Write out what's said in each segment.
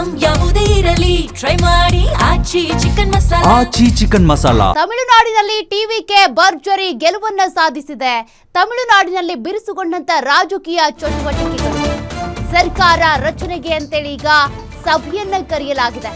Item ಯಾವುದೇ ಇರಲಿ try ಮಾಡಿ ಆಚಿ ಚಿಕನ್ ಮಸಾಲಾ. ತಮಿಳುನಾಡಿನಲ್ಲಿ ಟಿವಿಕೆ ಭರ್ಜರಿ ಗೆಲುವನ್ನ ಸಾಧಿಸಿದೆ. ತಮಿಳುನಾಡಿನಲ್ಲಿ ಬಿರುಸುಗೊಂಡಂತ ರಾಜಕೀಯ ಚಟುವಟಿಕೆಗಳು, ಸರ್ಕಾರ ರಚನೆಗೆ ಅಂತೇಳಿ ಈಗ ಸಭೆಯನ್ನ ಕರೆಯಲಾಗಿದೆ.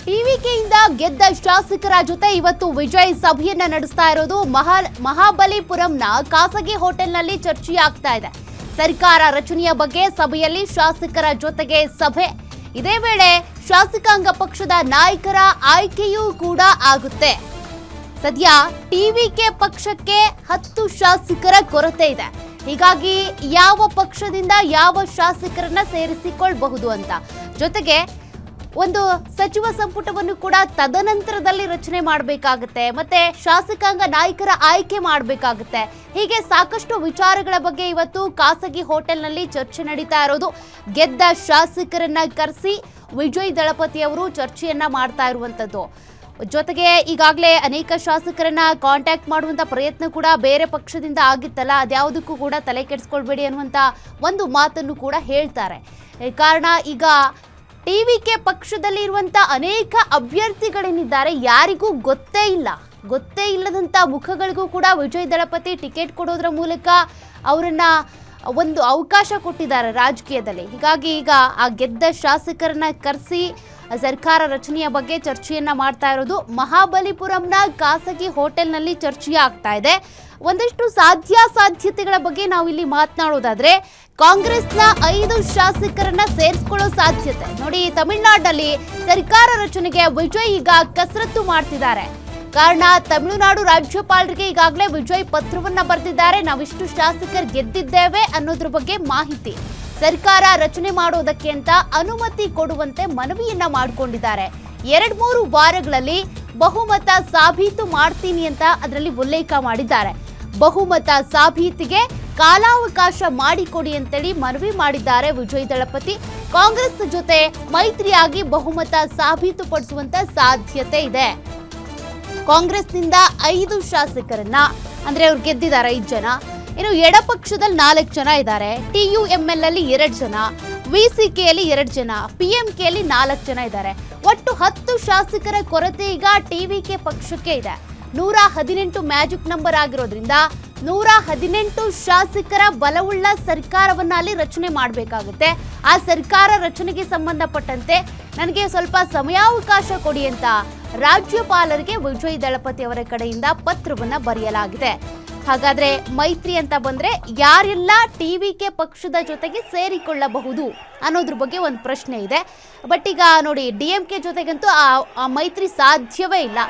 ಟಿವಿಕೆಯಿಂದ ಗೆದ್ದ ಶಾಸಕರ ಜೊತೆ ಇವತ್ತು ವಿಜಯ್ ಸಭೆಯನ್ನ ನಡೆಸ್ತಾ ಇರೋದು ಮಹಾಬಲಿಪುರಂನ ಖಾಸಗಿ ಹೋಟೆಲ್ನಲ್ಲಿ ಚರ್ಚೆಯಾಗ್ತಾ ಇದೆ. ಸರ್ಕಾರ ರಚನೆಯ ಬಗ್ಗೆ ಸಭೆಯಲ್ಲಿ ಶಾಸಕರ ಜೊತೆಗೆ ಸಭೆ. ಇದೇ ವೇಳೆ ಶಾಸಕಾಂಗ ಪಕ್ಷದ ನಾಯಕರ ಆಯ್ಕೆಯೂ ಕೂಡ ಆಗುತ್ತೆ. ಸದ್ಯ ಟಿವಿಕೆ ಪಕ್ಷಕ್ಕೆ 10 ಶಾಸಕರ ಕೊರತೆ ಇದೆ. ಹೀಗಾಗಿ ಯಾವ ಪಕ್ಷದಿಂದ ಯಾವ ಶಾಸಕರನ್ನ ಸೇರಿಸಿಕೊಳ್ಳಬಹುದು ಅಂತ, ಜೊತೆಗೆ ಒಂದು ಸಚಿವ ಸಂಪುಟವನ್ನು ಕೂಡ ತದನಂತರದಲ್ಲಿ ರಚನೆ ಮಾಡಬೇಕಾಗುತ್ತೆ, ಮತ್ತೆ ಶಾಸಕಾಂಗ ನಾಯಕರ ಆಯ್ಕೆ ಮಾಡಬೇಕಾಗುತ್ತೆ. ಹೀಗೆ ಸಾಕಷ್ಟು ವಿಚಾರಗಳ ಬಗ್ಗೆ ಇವತ್ತು ಖಾಸಗಿ ಹೋಟೆಲ್ನಲ್ಲಿ ಚರ್ಚೆ ನಡೀತಾ ಇರೋದು. ಗೆದ್ದ ಶಾಸಕರನ್ನ ಕರೆಸಿ ವಿಜಯ್ ದಳಪತಿ ಅವರು ಚರ್ಚೆಯನ್ನ ಮಾಡ್ತಾ ಇರುವಂತದ್ದು. ಜೊತೆಗೆ ಈಗಾಗಲೇ ಅನೇಕ ಶಾಸಕರನ್ನ ಕಾಂಟ್ಯಾಕ್ಟ್ ಮಾಡುವಂತ ಪ್ರಯತ್ನ ಕೂಡ ಬೇರೆ ಪಕ್ಷದಿಂದ ಆಗಿತ್ತಲ್ಲ, ಅದ್ಯಾವುದಕ್ಕೂ ಕೂಡ ತಲೆ ಕೆಡಿಸ್ಕೊಳ್ಬೇಡಿ ಅನ್ನುವಂತ ಒಂದು ಮಾತನ್ನು ಕೂಡ ಹೇಳ್ತಾರೆ. ಕಾರಣ ಈಗ ಟಿವಿಕೆ ಪಕ್ಷದಲ್ಲಿ ಇರುವಂತ ಅನೇಕ ಅಭ್ಯರ್ಥಿಗಳೇನಿದ್ದಾರೆ ಯಾರಿಗೂ ಗೊತ್ತೇ ಇಲ್ಲದಂತ ಮುಖಗಳಿಗೂ ಕೂಡ ವಿಜಯ್ ದಳಪತಿ ಟಿಕೆಟ್ ಕೊಡೋದ್ರ ಮೂಲಕ ಅವರನ್ನ ಒಂದು ಅವಕಾಶ ಕೊಟ್ಟಿದ್ದಾರೆ ರಾಜಕೀಯದಲ್ಲಿ. ಹೀಗಾಗಿ ಈಗ ಆ ಗೆದ್ದ ಶಾಸಕರನ್ನ ಕರೆಸಿ ಸರ್ಕಾರ ರಚನೆಯ ಬಗ್ಗೆ ಚರ್ಚೆಯನ್ನ ಮಾಡ್ತಾ ಇರೋದು. ಮಹಾಬಲಿಪುರಂನ ಖಾಸಗಿ ಹೋಟೆಲ್ನಲ್ಲಿ ಚರ್ಚೆ ಆಗ್ತಾ ಇದೆ. ಒಂದಷ್ಟು ಸಾಧ್ಯತೆಗಳ ಬಗ್ಗೆ ನಾವು ಇಲ್ಲಿ ಮಾತನಾಡೋದಾದ್ರೆ, ಕಾಂಗ್ರೆಸ್ನ 5 ಶಾಸಕರನ್ನ ಸೇರಿಸಿಕೊಳ್ಳೋ ಸಾಧ್ಯತೆ ನೋಡಿ. ತಮಿಳುನಾಡಿನಲ್ಲಿ ಸರ್ಕಾರ ರಚನೆಗೆ ವಿಜಯ್ ಈಗ ಕಸರತ್ತು ಮಾಡ್ತಿದ್ದಾರೆ. ಕಾರಣ ತಮಿಳುನಾಡು ರಾಜ್ಯಪಾಲರಿಗೆ ಈಗಾಗಲೇ ವಿಜಯ್ ಪತ್ರವನ್ನ ಬರೆದಿದ್ದಾರೆ. ನಾವಿಷ್ಟು ಶಾಸಕರು ಗೆದ್ದಿದ್ದೇವೆ ಅನ್ನೋದ್ರ ಬಗ್ಗೆ ಮಾಹಿತಿ, ಸರ್ಕಾರ ರಚನೆ ಮಾಡೋದಕ್ಕೆ ಅಂತ ಅನುಮತಿ ಕೊಡುವಂತೆ ಮನವಿಯನ್ನ ಮಾಡಿಕೊಂಡಿದ್ದಾರೆ. 2-3 ವಾರಗಳಲ್ಲಿ ಬಹುಮತ ಸಾಬೀತು ಮಾಡ್ತೀನಿ ಅಂತ ಅದರಲ್ಲಿ ಉಲ್ಲೇಖ ಮಾಡಿದ್ದಾರೆ. ಬಹುಮತ ಸಾಬೀತಿಗೆ ಕಾಲಾವಕಾಶ ಮಾಡಿಕೊಡಿ ಅಂತೇಳಿ ಮನವಿ ಮಾಡಿದ್ದಾರೆ ವಿಜಯ್ ದಳಪತಿ. ಕಾಂಗ್ರೆಸ್ ಜೊತೆ ಮೈತ್ರಿಯಾಗಿ ಬಹುಮತ ಸಾಬೀತುಪಡಿಸುವಂತ ಸಾಧ್ಯತೆ ಇದೆ. ಕಾಂಗ್ರೆಸ್ನಿಂದ 5 ಶಾಸಕರನ್ನ ಅಂದ್ರೆ ಅವ್ರು ಗೆದ್ದಿದ್ದಾರೆ 5 ಜನ. ಇನ್ನು ಎಡಪಕ್ಷದಲ್ಲಿ 4 ಜನ ಇದ್ದಾರೆ. TUML ಅಲ್ಲಿ 2 ಜನ, VCKಯಲ್ಲಿ 2 ಜನ, PMKಯಲ್ಲಿ 4 ಜನ ಇದ್ದಾರೆ. ಒಟ್ಟು 10 ಶಾಸಕರ ಕೊರತೆ ಈಗ ಟಿವಿಕೆ ಪಕ್ಷಕ್ಕೆ ಇದೆ. 118 ಮ್ಯಾಜಿಕ್ ನಂಬರ್ ಆಗಿರೋದ್ರಿಂದ 118 ಶಾಸಕರ ಬಲವುಳ್ಳ ಸರ್ಕಾರವನ್ನ ಅಲ್ಲಿ ರಚನೆ ಮಾಡಬೇಕಾಗುತ್ತೆ. ಆ ಸರ್ಕಾರ ರಚನೆಗೆ ಸಂಬಂಧಪಟ್ಟಂತೆ ನನಗೆ ಸ್ವಲ್ಪ ಸಮಯಾವಕಾಶ ಕೊಡಿ ಅಂತ ರಾಜ್ಯಪಾಲರಿಗೆ ವಿಜಯ್ ದಳಪತಿ ಅವರ ಕಡೆಯಿಂದ ಪತ್ರವನ್ನ ಬರೆಯಲಾಗಿದೆ. ಹಾಗಾದ್ರೆ ಮೈತ್ರಿ ಅಂತ ಬಂದ್ರೆ ಯಾರೆಲ್ಲ ಟಿವಿಕೆ ಪಕ್ಷದ ಜೊತೆಗೆ ಸೇರಿಕೊಳ್ಳಬಹುದು ಅನ್ನೋದ್ರ ಬಗ್ಗೆ ಒಂದು ಪ್ರಶ್ನೆ ಇದೆ. ಬಟ್ ಈಗ ನೋಡಿ, DMK ಜೊತೆಗಂತೂ ಆ ಮೈತ್ರಿ ಸಾಧ್ಯವೇ ಇಲ್ಲ.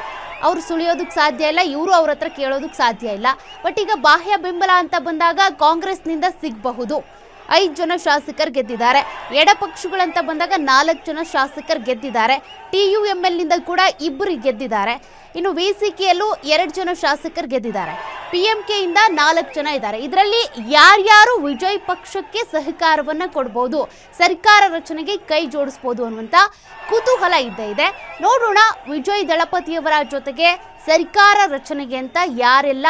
ಅವ್ರು ಸುಳಿಯೋದಕ್ಕೆ ಸಾಧ್ಯ ಇಲ್ಲ, ಇವರು ಅವ್ರ ಹತ್ರ ಕೇಳೋದಕ್ಕೆ ಸಾಧ್ಯ ಇಲ್ಲ. ಬಟ್ ಈಗ ಬಾಹ್ಯ ಬೆಂಬಲ ಅಂತ ಬಂದಾಗ ಕಾಂಗ್ರೆಸ್ನಿಂದ ಸಿಗಬಹುದು. 5 ಜನ ಶಾಸಕರು ಗೆದ್ದಿದ್ದಾರೆ. ಎಡಪಕ್ಷಗಳಂತ ಬಂದಾಗ 4 ಜನ ಶಾಸಕರು ಗೆದ್ದಿದ್ದಾರೆ. TUML ನಿಂದ ಕೂಡ 2 ಗೆದ್ದಿದ್ದಾರೆ. ಇನ್ನು VCKಯಲ್ಲೂ 2 ಜನ ಶಾಸಕರು ಗೆದ್ದಿದ್ದಾರೆ. PMK ಇಂದ 4 ಜನ ಇದ್ದಾರೆ. ಇದರಲ್ಲಿ ಯಾರ್ಯಾರು ವಿಜಯ್ ಪಕ್ಷಕ್ಕೆ ಸಹಕಾರವನ್ನ ಕೊಡಬಹುದು, ಸರ್ಕಾರ ರಚನೆಗೆ ಕೈ ಜೋಡಿಸಬಹುದು ಅನ್ನುವಂತ ಕುತೂಹಲ ಇದ್ದೇ ಇದೆ. ನೋಡೋಣ ವಿಜಯ್ ದಳಪತಿಯವರ ಜೊತೆಗೆ ಸರ್ಕಾರ ರಚನೆಗೆ ಅಂತ ಯಾರೆಲ್ಲ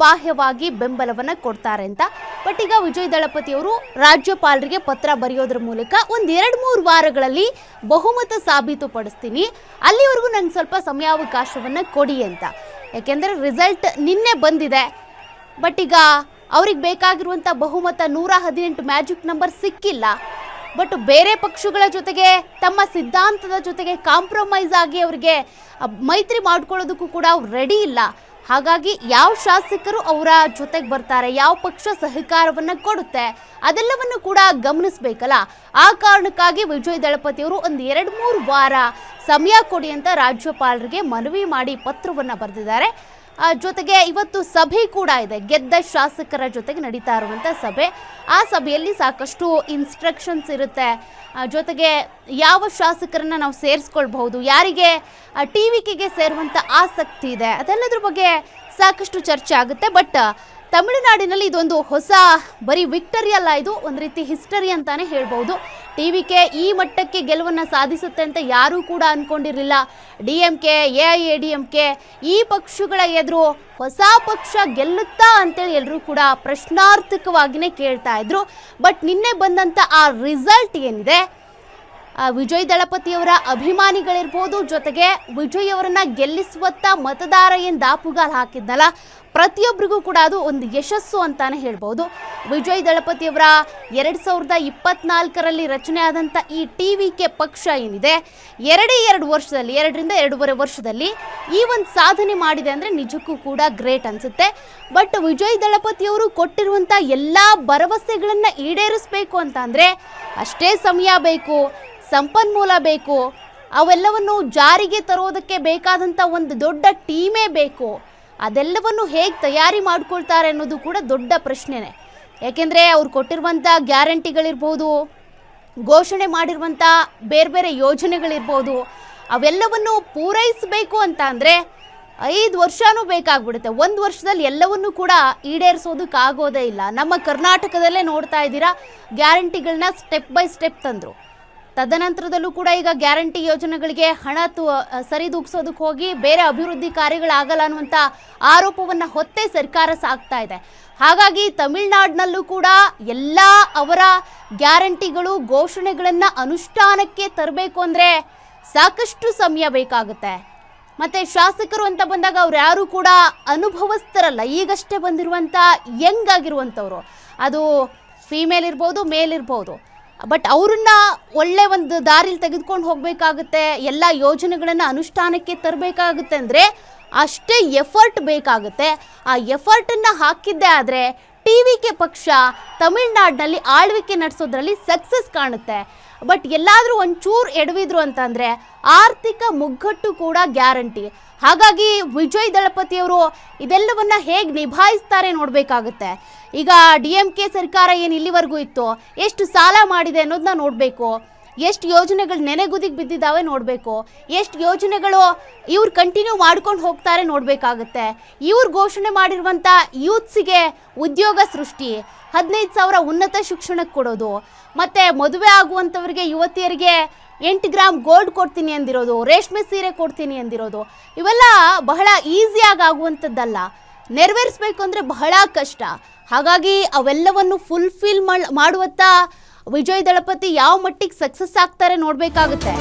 ಬಾಹ್ಯವಾಗಿ ಬೆಂಬಲವನ್ನ ಕೊಡ್ತಾರೆ ಅಂತ. ಬಟ್ ಈಗ ವಿಜಯ್ ದಳಪತಿಯವರು ರಾಜ್ಯಪಾಲರಿಗೆ ಪತ್ರ ಬರೆಯೋದ್ರ ಮೂಲಕ 1-2-3 ವಾರಗಳಲ್ಲಿ ಬಹುಮತ ಸಾಬೀತುಪಡಿಸ್ತೀನಿ, ಅಲ್ಲಿವರೆಗೂ ನಂಗೆ ಸ್ವಲ್ಪ ಸಮಯಾವಕಾಶವನ್ನ ಕೊಡಿ ಅಂತ. ಯಾಕೆಂದ್ರೆ ರಿಸಲ್ಟ್ ನಿನ್ನೆ ಬಂದಿದೆ. ಬಟ್ ಈಗ ಅವ್ರಿಗೆ ಬೇಕಾಗಿರುವಂಥ ಬಹುಮತ 118 ಮ್ಯಾಜಿಕ್ ನಂಬರ್ ಸಿಕ್ಕಿಲ್ಲ. ಬಟ್ ಬೇರೆ ಪಕ್ಷಗಳ ಜೊತೆಗೆ ತಮ್ಮ ಸಿದ್ಧಾಂತದ ಜೊತೆಗೆ ಕಾಂಪ್ರಮೈಸ್ ಆಗಿ ಅವರಿಗೆ ಮೈತ್ರಿ ಮಾಡ್ಕೊಳ್ಳೋದಕ್ಕೂ ಕೂಡ ಅವ್ರು ರೆಡಿ ಇಲ್ಲ. ಹಾಗಾಗಿ ಯಾವ ಶಾಸಕರು ಅವರ ಜೊತೆಗೆ ಬರ್ತಾರೆ, ಯಾವ ಪಕ್ಷ ಸಹಕಾರವನ್ನು ಕೊಡುತ್ತೆ, ಅದೆಲ್ಲವನ್ನು ಕೂಡ ಗಮನಿಸಬೇಕಲ್ಲ. ಆ ಕಾರಣಕ್ಕಾಗಿ ವಿಜಯ್ ದಳಪತಿ ಅವರು 1-2-3 ವಾರ ಸಮಯ ಕೊಡಿ ಅಂತ ರಾಜ್ಯಪಾಲರಿಗೆ ಮನವಿ ಮಾಡಿ ಪತ್ರವನ್ನು ಬರೆದಿದ್ದಾರೆ. ಜೊತೆಗೆ ಇವತ್ತು ಸಭೆ ಕೂಡ ಇದೆ, ಗೆದ್ದ ಶಾಸಕರ ಜೊತೆಗೆ ನಡೀತಾ ಇರುವಂಥ ಸಭೆ. ಆ ಸಭೆಯಲ್ಲಿ ಸಾಕಷ್ಟು ಇನ್ಸ್ಟ್ರಕ್ಷನ್ಸ್ ಇರುತ್ತೆ. ಜೊತೆಗೆ ಯಾವ ಶಾಸಕರನ್ನ ನಾವು ಸೇರಿಸ್ಕೊಳ್ಬಹುದು, ಯಾರಿಗೆ TVKಗೆ ಸೇರುವಂಥ ಆಸಕ್ತಿ ಇದೆ, ಅದೆಲ್ಲದ್ರ ಬಗ್ಗೆ ಸಾಕಷ್ಟು ಚರ್ಚೆ ಆಗುತ್ತೆ. ಬಟ್ ತಮಿಳುನಾಡಿನಲ್ಲಿ ಇದೊಂದು ಹೊಸ ಬರೀ ವಿಕ್ಟರಿ ಅಲ್ಲ, ಇದು ಒಂದು ರೀತಿ ಹಿಸ್ಟರಿ ಅಂತಾನೆ ಹೇಳ್ಬೋದು. TVK ಈ ಮಟ್ಟಕ್ಕೆ ಗೆಲುವನ್ನು ಸಾಧಿಸುತ್ತೆ ಅಂತ ಯಾರೂ ಕೂಡ ಅಂದ್ಕೊಂಡಿರಲಿಲ್ಲ. DMK, AIADMK ಈ ಪಕ್ಷಗಳ ಎದುರು ಹೊಸ ಪಕ್ಷ ಗೆಲ್ಲುತ್ತಾ ಅಂತೇಳಿ ಎಲ್ಲರೂ ಕೂಡ ಪ್ರಶ್ನಾರ್ಥಕವಾಗಿಯೇ ಕೇಳ್ತಾ ಇದ್ರು. ಬಟ್ ನಿನ್ನೆ ಬಂದಂಥ ಆ ರಿಸಲ್ಟ್ ಏನಿದೆ, ವಿಜಯ್ ದಳಪತಿಯವರ ಅಭಿಮಾನಿಗಳಿರ್ಬೋದು, ಜೊತೆಗೆ ವಿಜಯ್ ಅವರನ್ನ ಗೆಲ್ಲಿಸುವತ್ತ ಮತದಾರ ಏನು ದಾಪುಗಾಲು ಹಾಕಿದ್ನಲ್ಲ, ಪ್ರತಿಯೊಬ್ಬರಿಗೂ ಕೂಡ ಅದು ಒಂದು ಯಶಸ್ಸು ಅಂತಾನೆ ಹೇಳ್ಬೋದು. ವಿಜಯ್ ದಳಪತಿಯವರ 2024ರಲ್ಲಿ ರಚನೆ ಆದಂಥ ಈ TVK ಪಕ್ಷ ಏನಿದೆ, 2 ವರ್ಷದಲ್ಲಿ 2.5 ವರ್ಷದಲ್ಲಿ ಈ ಒಂದು ಸಾಧನೆ ಮಾಡಿದೆ ಅಂದರೆ ನಿಜಕ್ಕೂ ಕೂಡ ಗ್ರೇಟ್ ಅನಿಸುತ್ತೆ. ಬಟ್ ವಿಜಯ್ ದಳಪತಿಯವರು ಕೊಟ್ಟಿರುವಂಥ ಎಲ್ಲ ಭರವಸೆಗಳನ್ನು ಈಡೇರಿಸಬೇಕು ಅಂತ ಅಂದರೆ ಅಷ್ಟೇ ಸಮಯ ಬೇಕು, ಸಂಪನ್ಮೂಲ ಬೇಕು, ಅವೆಲ್ಲವನ್ನು ಜಾರಿಗೆ ತರೋದಕ್ಕೆ ಬೇಕಾದಂಥ ಒಂದು ದೊಡ್ಡ ಟೀಮೇ ಬೇಕು. ಅದೆಲ್ಲವನ್ನು ಹೇಗೆ ತಯಾರಿ ಮಾಡ್ಕೊಳ್ತಾರೆ ಅನ್ನೋದು ಕೂಡ ದೊಡ್ಡ ಪ್ರಶ್ನೆನೇ. ಯಾಕೆಂದರೆ ಅವ್ರು ಕೊಟ್ಟಿರುವಂಥ ಗ್ಯಾರಂಟಿಗಳಿರ್ಬೋದು, ಘೋಷಣೆ ಮಾಡಿರುವಂಥ ಬೇರೆ ಬೇರೆ ಯೋಜನೆಗಳಿರ್ಬೋದು, ಅವೆಲ್ಲವನ್ನು ಪೂರೈಸಬೇಕು ಅಂತ ಅಂದರೆ 5 ವರ್ಷನೂ ಬೇಕಾಗ್ಬಿಡುತ್ತೆ. 1 ವರ್ಷದಲ್ಲಿ ಎಲ್ಲವನ್ನೂ ಕೂಡ ಈಡೇರಿಸೋದಕ್ಕಾಗೋದೇ ಇಲ್ಲ. ನಮ್ಮ ಕರ್ನಾಟಕದಲ್ಲೇ ನೋಡ್ತಾ ಇದ್ದೀರಾ, ಗ್ಯಾರಂಟಿಗಳನ್ನ ಸ್ಟೆಪ್ ಬೈ ಸ್ಟೆಪ್ ತಂದರು. ತದನಂತರದಲ್ಲೂ ಕೂಡ ಈಗ ಗ್ಯಾರಂಟಿ ಯೋಜನೆಗಳಿಗೆ ಹಣ ಸರಿದೂಗಿಸೋದಕ್ಕೆ ಹೋಗಿ ಬೇರೆ ಅಭಿವೃದ್ಧಿ ಕಾರ್ಯಗಳಾಗಲ್ಲ ಅನ್ನುವಂಥ ಆರೋಪವನ್ನು ಹೊತ್ತೇ ಸರ್ಕಾರ ಸಾಗ್ತಾ ಇದೆ. ಹಾಗಾಗಿ ತಮಿಳುನಾಡಿನಲ್ಲೂ ಕೂಡ ಎಲ್ಲ ಅವರ ಗ್ಯಾರಂಟಿಗಳು, ಘೋಷಣೆಗಳನ್ನು ಅನುಷ್ಠಾನಕ್ಕೆ ತರಬೇಕು ಅಂದರೆ ಸಾಕಷ್ಟು ಸಮಯ ಬೇಕಾಗುತ್ತೆ. ಮತ್ತು ಶಾಸಕರು ಅಂತ ಬಂದಾಗ ಅವ್ರು ಯಾರೂ ಕೂಡ ಅನುಭವಸ್ಥರಲ್ಲ, ಈಗಷ್ಟೇ ಬಂದಿರುವಂಥ ಯಂಗ್ ಆಗಿರುವಂಥವ್ರು, ಅದು ಫೀಮೇಲ್ ಇರ್ಬೋದು, ಮೇಲ್ ಇರ್ಬೋದು. ಬಟ್ ಅವ್ರನ್ನ ಒಳ್ಳೆ ಒಂದು ದಾರಿಲಿ ತೆಗೆದುಕೊಂಡು ಹೋಗಬೇಕಾಗುತ್ತೆ, ಎಲ್ಲ ಯೋಜನೆಗಳನ್ನು ಅನುಷ್ಠಾನಕ್ಕೆ ತರಬೇಕಾಗುತ್ತೆ ಅಂದರೆ ಅಷ್ಟೇ ಎಫರ್ಟ್ ಬೇಕಾಗುತ್ತೆ. ಆ ಎಫರ್ಟನ್ನು ಹಾಕಿದ್ದೇ ಆದರೆ TVK ಪಕ್ಷ ತಮಿಳುನಾಡಿನಲ್ಲಿ ಆಳ್ವಿಕೆ ನಡೆಸೋದ್ರಲ್ಲಿ ಸಕ್ಸಸ್ ಕಾಣುತ್ತೆ. ಬಟ್ ಎಲ್ಲಾದರೂ ಒಂಚೂರು ಎಡವಿದ್ರು ಅಂತಂದರೆ ಆರ್ಥಿಕ ಮುಗ್ಗಟ್ಟು ಕೂಡ ಗ್ಯಾರಂಟಿ. ಹಾಗಾಗಿ ವಿಜಯ್ ದಳಪತಿಯವರು ಇದೆಲ್ಲವನ್ನ ಹೇಗೆ ನಿಭಾಯಿಸ್ತಾರೆ ನೋಡಬೇಕಾಗುತ್ತೆ. ಈಗ DMK ಸರ್ಕಾರ ಏನು ಇಲ್ಲಿವರೆಗೂ ಇತ್ತು, ಎಷ್ಟು ಸಾಲ ಮಾಡಿದೆ ಅನ್ನೋದನ್ನ ನೋಡಬೇಕು, ಎಷ್ಟು ಯೋಜನೆಗಳು ನೆನೆಗುದಿಗೆ ಬಿದ್ದಿದ್ದಾವೆ ನೋಡಬೇಕು, ಎಷ್ಟು ಯೋಜನೆಗಳು ಇವ್ರು ಕಂಟಿನ್ಯೂ ಮಾಡ್ಕೊಂಡು ಹೋಗ್ತಾರೆ ನೋಡಬೇಕಾಗುತ್ತೆ. ಇವ್ರು ಘೋಷಣೆ ಮಾಡಿರುವಂಥ ಯೂತ್ಸಿಗೆ ಉದ್ಯೋಗ ಸೃಷ್ಟಿ, 15,000 ಉನ್ನತ ಶಿಕ್ಷಣಕ್ಕೆ ಕೊಡೋದು, ಮತ್ತು ಮದುವೆ ಆಗುವಂಥವ್ರಿಗೆ ಯುವತಿಯರಿಗೆ 8 ಗ್ರಾಮ್ ಗೋಲ್ಡ್ ಕೊಡ್ತೀನಿ ಅಂದಿರೋದು, ರೇಷ್ಮೆ ಸೀರೆ ಕೊಡ್ತೀನಿ ಅಂದಿರೋದು, ಇವೆಲ್ಲ ಬಹಳ ಈಸಿಯಾಗಿ ಆಗುವಂಥದ್ದಲ್ಲ. ನೆರವೇರಿಸಬೇಕು ಅಂದರೆ ಬಹಳ ಕಷ್ಟ. ಹಾಗಾಗಿ ಅವೆಲ್ಲವನ್ನು ಫುಲ್ಫಿಲ್ ಮಾಡುವತ್ತ ವಿಜಯ್ ದಳಪತಿ ಯಾವ ಮಟ್ಟಿಗೆ ಸಕ್ಸಸ್ ಆಗ್ತಾರೆ ನೋಡಬೇಕಾಗುತ್ತೆ.